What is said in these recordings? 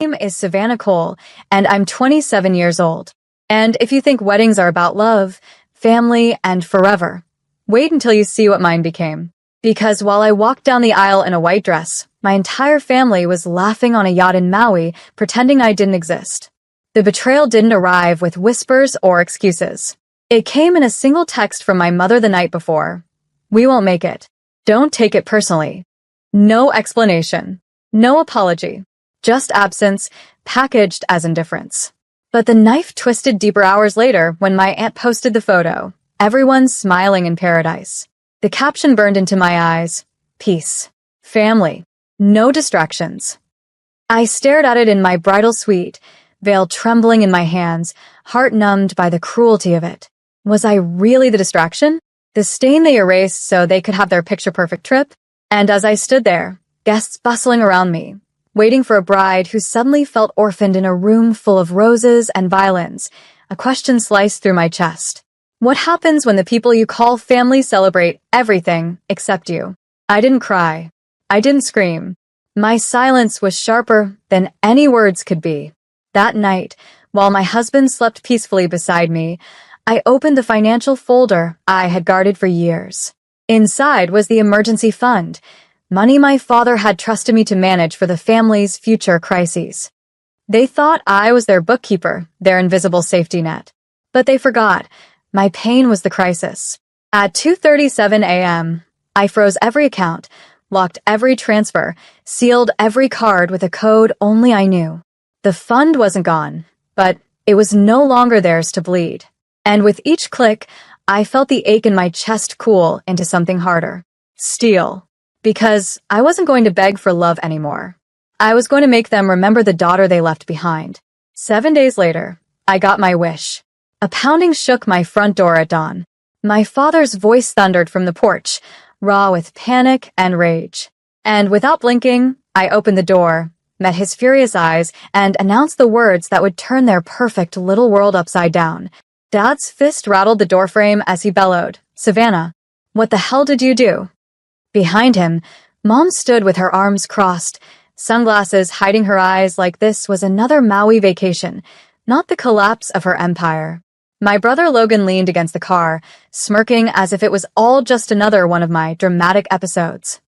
name is Savannah Cole, and I'm 27 years old. And if you think weddings are about love, family, and forever, wait until you see what mine became. Because while I walked down the aisle in a white dress, my entire family was laughing on a yacht in Maui, pretending I didn't exist. The betrayal didn't arrive with whispers or excuses. It came in a single text from my mother the night before. "We won't make it. Don't take it personally." No explanation. No apology. Just absence, packaged as indifference. But the knife twisted deeper hours later when my aunt posted the photo. Everyone smiling in paradise. The caption burned into my eyes. Peace. Family. No distractions. I stared at it in my bridal suite, veil trembling in my hands, heart numbed by the cruelty of it. Was I really the distraction? The stain they erased so they could have their picture-perfect trip? And as I stood there, guests bustling around me, waiting for a bride who suddenly felt orphaned in a room full of roses and violins, a question sliced through my chest. What happens when the people you call family celebrate everything except you? I didn't cry. I didn't scream. My silence was sharper than any words could be. That night, while my husband slept peacefully beside me, I opened the financial folder I had guarded for years. Inside was the emergency fund, money my father had trusted me to manage for the family's future crises. They thought I was their bookkeeper, their invisible safety net. But they forgot. My pain was the crisis. At 2:37 a.m., I froze every account, locked every transfer, sealed every card with a code only I knew. The fund wasn't gone, but it was no longer theirs to bleed. And with each click, I felt the ache in my chest cool into something harder. Steel. Because I wasn't going to beg for love anymore. I was going to make them remember the daughter they left behind. 7 days later, I got my wish. A pounding shook my front door at dawn. My father's voice thundered from the porch, raw with panic and rage. And without blinking, I opened the door, met his furious eyes, and announced the words that would turn their perfect little world upside down. Dad's fist rattled the doorframe as he bellowed, "Savannah, what the hell did you do?" Behind him, Mom stood with her arms crossed, sunglasses hiding her eyes like this was another Maui vacation, not the collapse of her empire. My brother Logan leaned against the car, smirking as if it was all just another one of my dramatic episodes.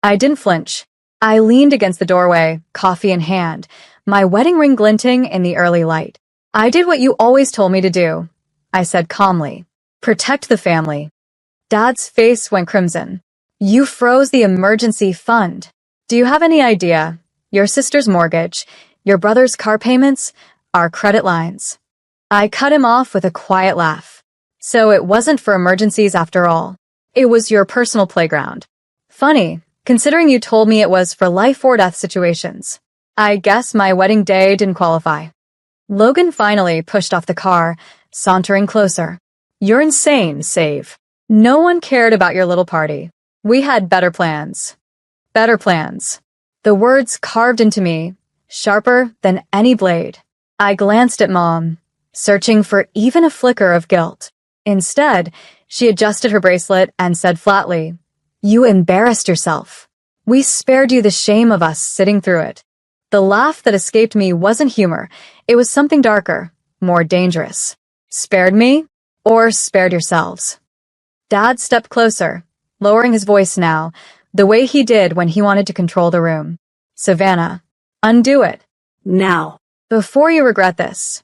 I didn't flinch. I leaned against the doorway, coffee in hand, my wedding ring glinting in the early light. "I did what you always told me to do," I said calmly. "Protect the family." Dad's face went crimson. "You froze the emergency fund. Do you have any idea? Your sister's mortgage, your brother's car payments, our credit lines." I cut him off with a quiet laugh. "So it wasn't for emergencies after all. It was your personal playground. Funny, considering you told me it was for life or death situations. I guess my wedding day didn't qualify." Logan finally pushed off the car, sauntering closer. "You're insane, Save. No one cared about your little party. We had better plans." Better plans. The words carved into me, sharper than any blade. I glanced at Mom, searching for even a flicker of guilt. Instead, she adjusted her bracelet and said flatly, "You embarrassed yourself. We spared you the shame of us sitting through it." The laugh that escaped me wasn't humor. It was something darker, more dangerous. "Spared me? Or spared yourselves?" Dad stepped closer, lowering his voice now, the way he did when he wanted to control the room. "Savannah, undo it. Now. Before you regret this."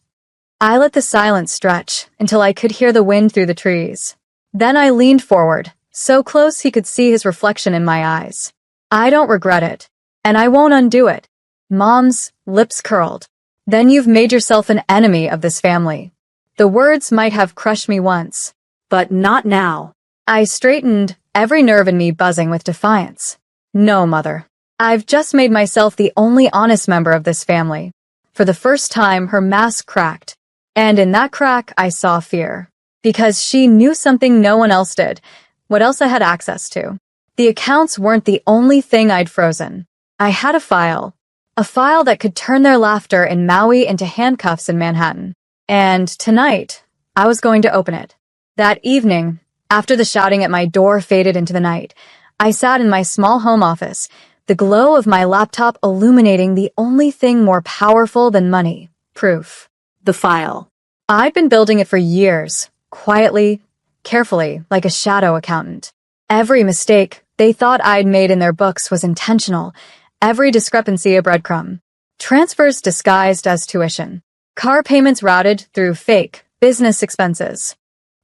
I let the silence stretch until I could hear the wind through the trees. Then I leaned forward, so close he could see his reflection in my eyes. "I don't regret it, and I won't undo it." Mom's lips curled. "Then you've made yourself an enemy of this family." The words might have crushed me once, but not now. I straightened, every nerve in me buzzing with defiance. "No, Mother. I've just made myself the only honest member of this family." For the first time, her mask cracked. And in that crack, I saw fear. Because she knew something no one else did, what else I had access to. The accounts weren't the only thing I'd frozen. I had a file that could turn their laughter in Maui into handcuffs in Manhattan. And tonight, I was going to open it. That evening, after the shouting at my door faded into the night, I sat in my small home office, the glow of my laptop illuminating the only thing more powerful than money, proof. The file. I'd been building it for years, quietly, carefully, like a shadow accountant. Every mistake they thought I'd made in their books was intentional, every discrepancy a breadcrumb. Transfers disguised as tuition. Car payments routed through fake business expenses.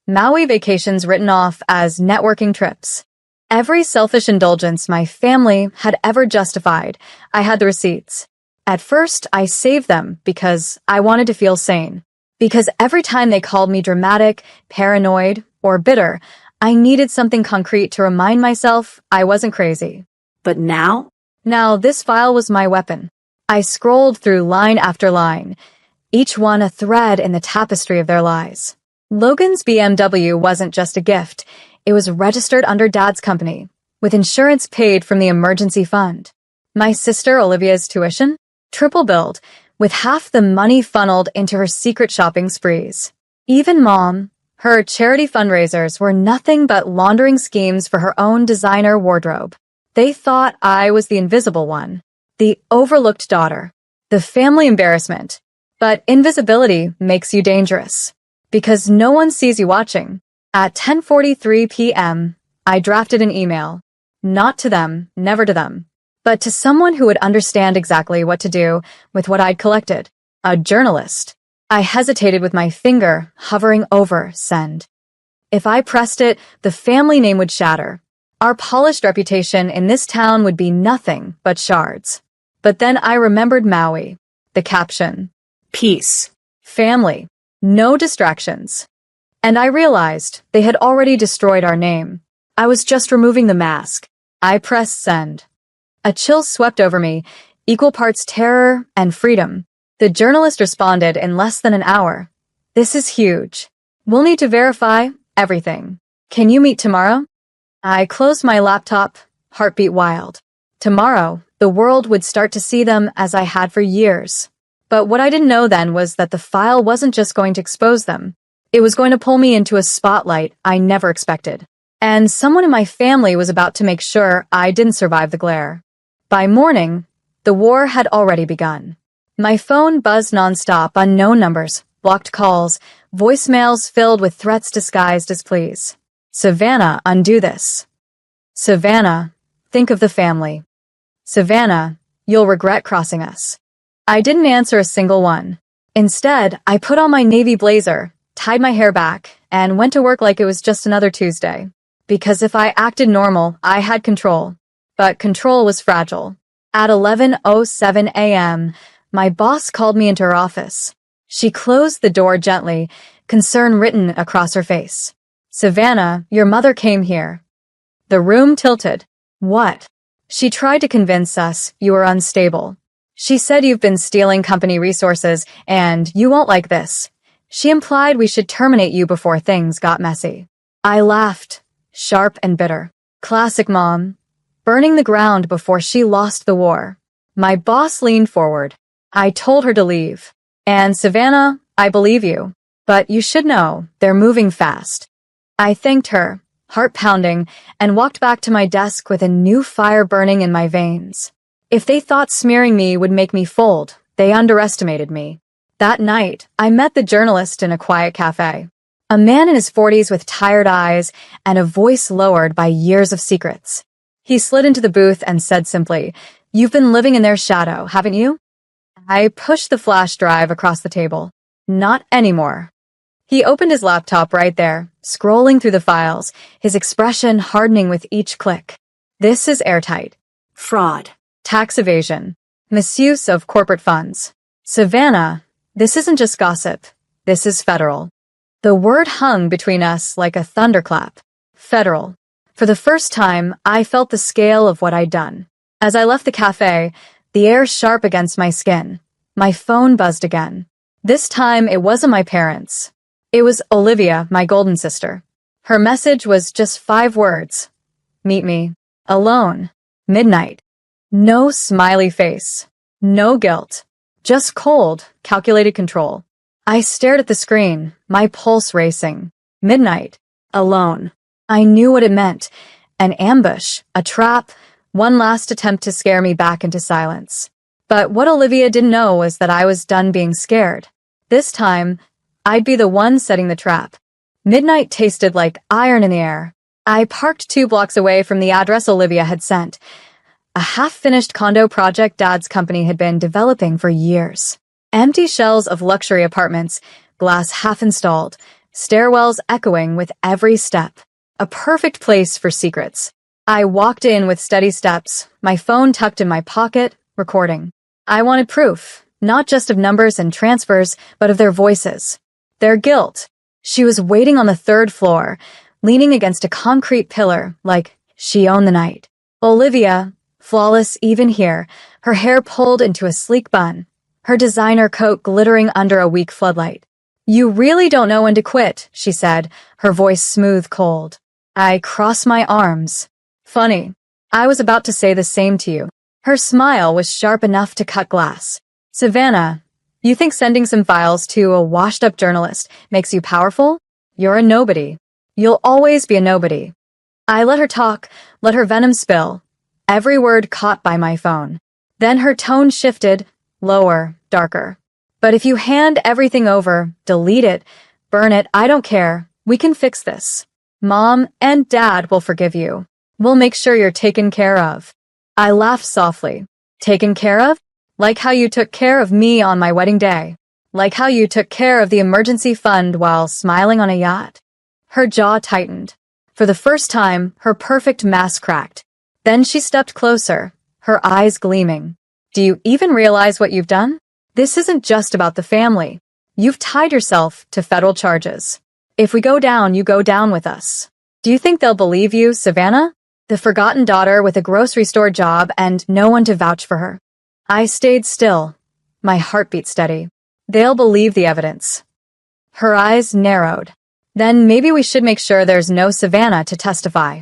Maui vacations written off as networking trips. Every selfish indulgence my family had ever justified, I had the receipts. At first, I saved them because I wanted to feel sane. Because every time they called me dramatic, paranoid, or bitter, I needed something concrete to remind myself I wasn't crazy. But now? Now, this file was my weapon. I scrolled through line after line, each one a thread in the tapestry of their lies. Logan's BMW wasn't just a gift. It was registered under Dad's company, with insurance paid from the emergency fund. My sister Olivia's tuition? Triple billed, with half the money funneled into her secret shopping sprees. Even Mom, her charity fundraisers were nothing but laundering schemes for her own designer wardrobe. They thought I was the invisible one, the overlooked daughter, the family embarrassment. But invisibility makes you dangerous, because no one sees you watching. At 10:43 p.m., I drafted an email. Not to them, never to them, but to someone who would understand exactly what to do with what I'd collected. A journalist. I hesitated with my finger hovering over send. If I pressed it, the family name would shatter. Our polished reputation in this town would be nothing but shards. But then I remembered Maui. The caption. Peace. Family. No distractions. And I realized they had already destroyed our name. I was just removing the mask. I pressed send. A chill swept over me, equal parts terror and freedom. The journalist responded in less than an hour. This is huge. We'll need to verify everything. Can you meet tomorrow? I closed my laptop, heartbeat wild. Tomorrow, the world would start to see them as I had for years. But what I didn't know then was that the file wasn't just going to expose them. It was going to pull me into a spotlight I never expected. And someone in my family was about to make sure I didn't survive the glare. By morning, the war had already begun. My phone buzzed nonstop, unknown numbers, blocked calls, voicemails filled with threats disguised as pleas. Savannah, undo this. Savannah, think of the family. Savannah, you'll regret crossing us. I didn't answer a single one. Instead, I put on my navy blazer, tied my hair back, and went to work like it was just another Tuesday. Because if I acted normal, I had control. But control was fragile. At 11:07 a.m., my boss called me into her office. She closed the door gently, concern written across her face. Savannah, your mother came here. The room tilted. What? She tried to convince us you were unstable. She said you've been stealing company resources, and you won't like this. She implied we should terminate you before things got messy. I laughed, sharp and bitter. Classic Mom. Burning the ground before she lost the war. My boss leaned forward. I told her to leave. And Savannah, I believe you. But you should know, they're moving fast. I thanked her, heart pounding, and walked back to my desk with a new fire burning in my veins. If they thought smearing me would make me fold, they underestimated me. That night, I met the journalist in a quiet cafe. A man in his 40s with tired eyes and a voice lowered by years of secrets. He slid into the booth and said simply, "You've been living in their shadow, haven't you?" I pushed the flash drive across the table. Not anymore. He opened his laptop right there, scrolling through the files, his expression hardening with each click. This is airtight. Fraud. Tax evasion. Misuse of corporate funds. Savannah, this isn't just gossip. This is federal. The word hung between us like a thunderclap. Federal. For the first time, I felt the scale of what I'd done. As I left the cafe, the air sharp against my skin. My phone buzzed again. This time, it wasn't my parents. It was Olivia, my golden sister. Her message was just 5 words. Meet me. Alone. Midnight. No smiley face. No guilt. Just cold, calculated control. I stared at the screen, my pulse racing. Midnight. Alone. I knew what it meant. An ambush, a trap, One last attempt to scare me back into silence. But what Olivia didn't know was that I was done being scared. This time, I'd be the one setting the trap. Midnight tasted like iron in the air. I parked 2 blocks away from the address Olivia had sent. A half-finished condo project Dad's company had been developing for years. Empty shells of luxury apartments, glass half-installed, stairwells echoing with every step. A perfect place for secrets. I walked in with steady steps, my phone tucked in my pocket, recording. I wanted proof, not just of numbers and transfers, but of their voices. Their guilt. She was waiting on the 3rd floor, leaning against a concrete pillar, like she owned the night. Olivia, flawless even here, her hair pulled into a sleek bun, her designer coat glittering under a weak floodlight. "You really don't know when to quit," she said, her voice smooth cold. I crossed my arms. "Funny. I was about to say the same to you." Her smile was sharp enough to cut glass. "Savannah, you think sending some files to a washed-up journalist makes you powerful? You're a nobody. You'll always be a nobody." I let her talk, let her venom spill, every word caught by my phone. Then her tone shifted, lower, darker. "But if you hand everything over, delete it, burn it, I don't care. We can fix this. Mom and Dad will forgive you. We'll make sure you're taken care of." I laughed softly. "Taken care of? Like how you took care of me on my wedding day. Like how you took care of the emergency fund while smiling on a yacht." Her jaw tightened. For the first time, her perfect mask cracked. Then she stepped closer, her eyes gleaming. "Do you even realize what you've done? This isn't just about the family. You've tied yourself to federal charges. If we go down, you go down with us. Do you think they'll believe you, Savannah? The forgotten daughter with a grocery store job and no one to vouch for her." I stayed still, my heartbeat steady. "They'll believe the evidence." Her eyes narrowed. "Then maybe we should make sure there's no Savannah to testify."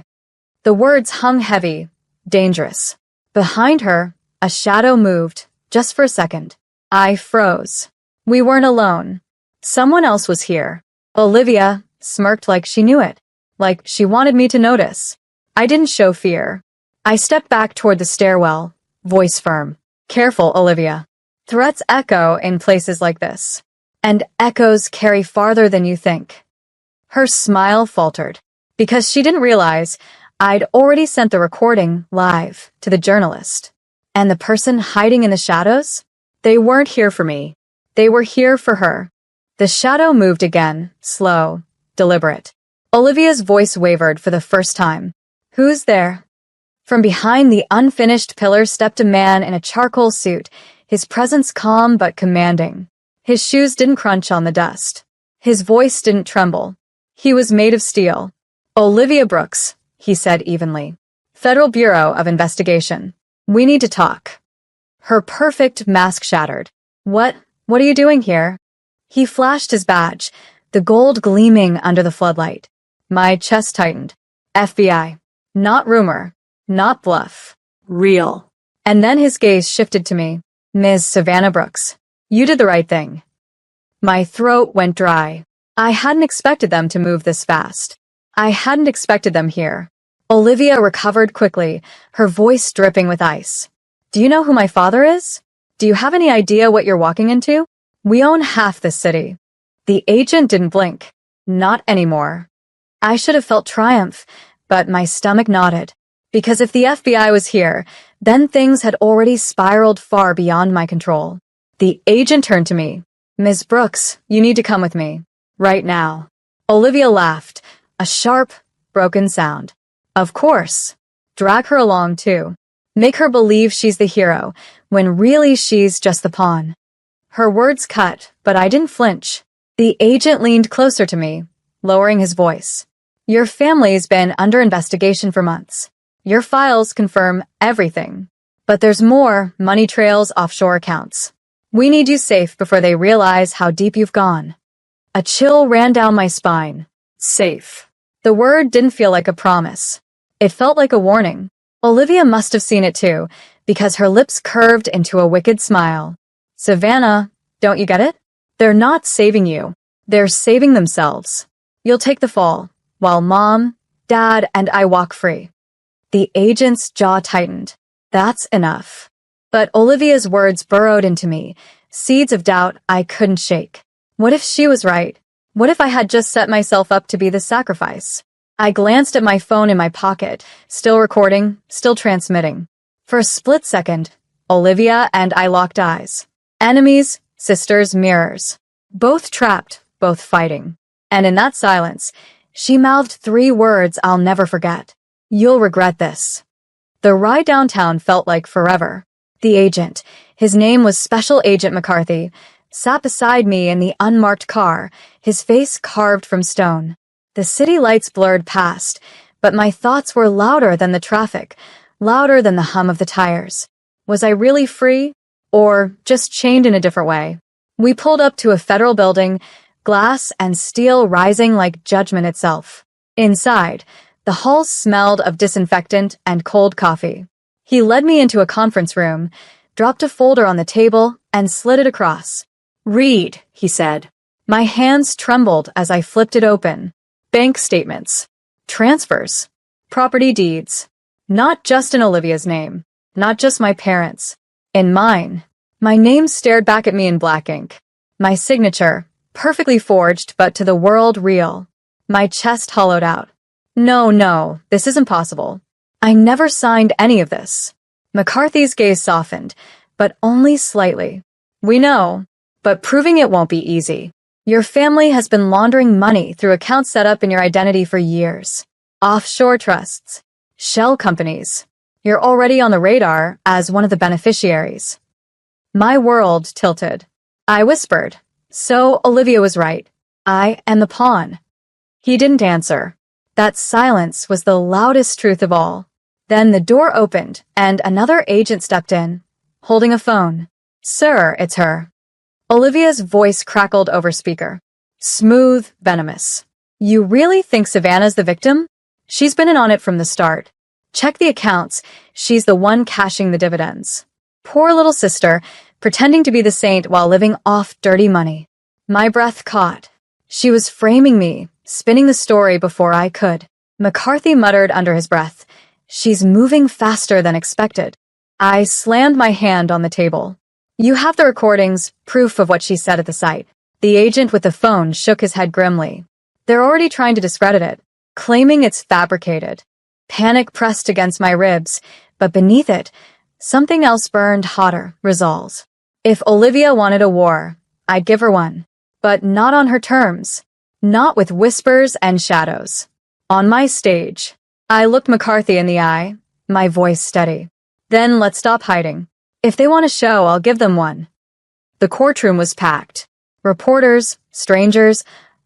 The words hung heavy, dangerous. Behind her, a shadow moved, just for a second. I froze. We weren't alone. Someone else was here. Olivia smirked like she knew it, like she wanted me to notice. I didn't show fear. I stepped back toward the stairwell, voice firm. "Careful, Olivia. Threats echo in places like this. And echoes carry farther than you think." Her smile faltered, because she didn't realize I'd already sent the recording live to the journalist. And the person hiding in the shadows? They weren't here for me. They were here for her. The shadow moved again, slow, deliberate. Olivia's voice wavered for the first time. "Who's there?" From behind the unfinished pillar stepped a man in a charcoal suit, his presence calm but commanding. His shoes didn't crunch on the dust. His voice didn't tremble. He was made of steel. "Olivia Brooks," he said evenly. "Federal Bureau of Investigation. We need to talk." Her perfect mask shattered. What are you doing here?" He flashed his badge, the gold gleaming under the floodlight. My chest tightened. "FBI. Not rumor. Not bluff. Real. And then his gaze shifted to me. "Ms. Savannah Brooks, you did the right thing." My throat went dry. I hadn't expected them to move this fast. I hadn't expected them here. Olivia recovered quickly, her voice dripping with ice. "Do you know who my father is? Do you have any idea what you're walking into? We own half this city." The agent didn't blink. Not anymore. I should have felt triumph, but my stomach nodded. Because if the FBI was here, then things had already spiraled far beyond my control. The agent turned to me. "Ms. Brooks, you need to come with me. Right now." Olivia laughed, a sharp, broken sound. "Of course. Drag her along, too. Make her believe she's the hero, when really she's just the pawn." Her words cut, but I didn't flinch. The agent leaned closer to me, lowering his voice. "Your family's been under investigation for months. Your files confirm everything. But there's more: money trails, offshore accounts. We need you safe before they realize how deep you've gone." A chill ran down my spine. Safe. The word didn't feel like a promise. It felt like a warning. Olivia must have seen it too, because her lips curved into a wicked smile. "Savannah, don't you get it? They're not saving you. They're saving themselves. You'll take the fall, while Mom, Dad, and I walk free." The agent's jaw tightened. That's enough. But Olivia's words burrowed into me, seeds of doubt I couldn't shake. What if she was right? What if I had just set myself up to be the sacrifice? I glanced at my phone in my pocket, still recording, still transmitting. For a split second, Olivia and I locked eyes. Enemies, sisters, mirrors. Both trapped, both fighting. And in that silence, she mouthed 3 words I'll never forget. You'll regret this. The ride downtown felt like forever. The agent, his name was Special Agent McCarthy, sat beside me in the unmarked car, his face carved from stone. The city lights blurred past, but my thoughts were louder than the traffic, louder than the hum of the tires. Was I really free? Or just chained in a different way? We pulled up to a federal building, glass and steel rising like judgment itself. Inside, the halls smelled of disinfectant and cold coffee. He led me into a conference room, dropped a folder on the table, and slid it across. "Read," he said. My hands trembled as I flipped it open. Bank statements. Transfers. Property deeds. Not just in Olivia's name. Not just my parents'. In mine. My name stared back at me in black ink. My signature, perfectly forged but to the world real. My chest hollowed out. No, this isn't possible. I never signed any of this. McCarthy's gaze softened, but only slightly. We know, but proving it won't be easy. Your family has been laundering money through accounts set up in your identity for years. Offshore trusts. Shell companies. You're already on the radar as one of the beneficiaries. My world tilted. I whispered. So Olivia was right. I am the pawn. He didn't answer. That silence was the loudest truth of all. Then the door opened, and another agent stepped in, holding a phone. "Sir, it's her." Olivia's voice crackled over speaker. Smooth, venomous. "You really think Savannah's the victim? She's been in on it from the start. Check the accounts. She's the one cashing the dividends. Poor little sister, pretending to be the saint while living off dirty money." My breath caught. She was framing me, spinning the story before I could. McCarthy muttered under his breath. "She's moving faster than expected." I slammed my hand on the table. "You have the recordings, proof of what she said at the site." The agent with the phone shook his head grimly. "They're already trying to discredit it, claiming it's fabricated." Panic pressed against my ribs, but beneath it, something else burned hotter, resolve. If Olivia wanted a war, I'd give her one. But not on her terms. Not with whispers and shadows. On my stage. I looked McCarthy in the eye, my voice steady. "Then let's stop hiding. If they want a show, I'll give them one." The courtroom was packed. Reporters, strangers,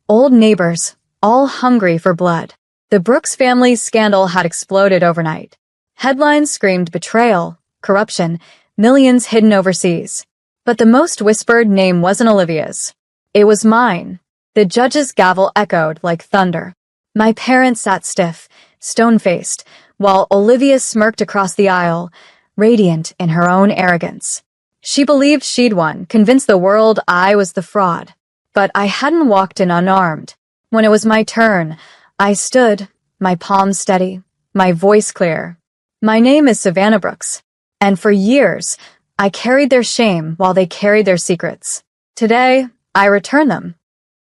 old neighbors, all hungry for blood. The Brooks family's scandal had exploded overnight. Headlines screamed betrayal, corruption, millions hidden overseas. But the most whispered name wasn't Olivia's. It was mine. The judge's gavel echoed like thunder. My parents sat stiff, stone-faced, while Olivia smirked across the aisle, radiant in her own arrogance. She believed she'd won, convinced the world I was the fraud. But I hadn't walked in unarmed. When it was my turn, I stood, my palms steady, my voice clear. My name is Savannah Brooks, and for years, I carried their shame while they carried their secrets. Today, I return them.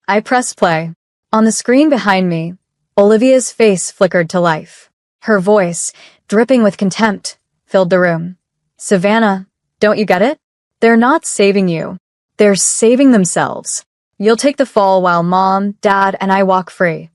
I pressed play. On the screen behind me, Olivia's face flickered to life. Her voice, dripping with contempt, filled the room. "Savannah, don't you get it? They're not saving you. They're saving themselves. You'll take the fall while Mom, Dad, and I walk free."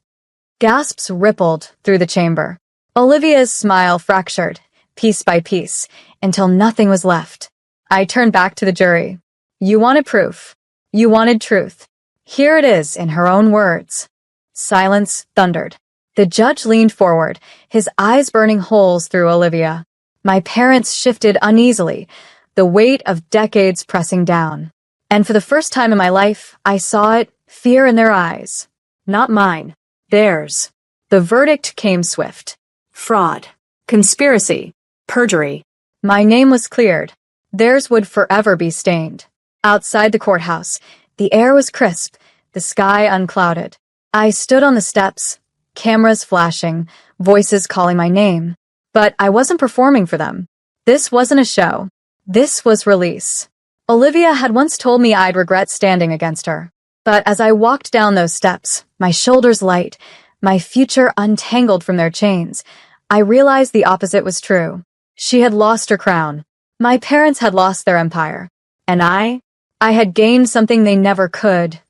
Gasps rippled through the chamber. Olivia's smile fractured, piece by piece, until nothing was left. I turned back to the jury. "You wanted proof. You wanted truth. Here it is in her own words." Silence thundered. The judge leaned forward, his eyes burning holes through Olivia. My parents shifted uneasily, the weight of decades pressing down. And for the first time in my life, I saw it, fear in their eyes. Not mine. Theirs. The verdict came swift. Fraud. Conspiracy. Perjury. My name was cleared. Theirs would forever be stained. Outside the courthouse, the air was crisp, the sky unclouded. I stood on the steps, cameras flashing, voices calling my name. But I wasn't performing for them. This wasn't a show. This was release. Olivia had once told me I'd regret standing against her. But as I walked down those steps, my shoulders light, my future untangled from their chains, I realized the opposite was true. She had lost her crown. My parents had lost their empire. And I had gained something they never could.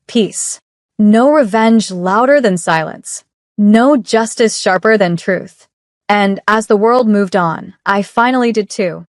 Peace. No revenge louder than silence. No justice sharper than truth. And as the world moved on, I finally did too.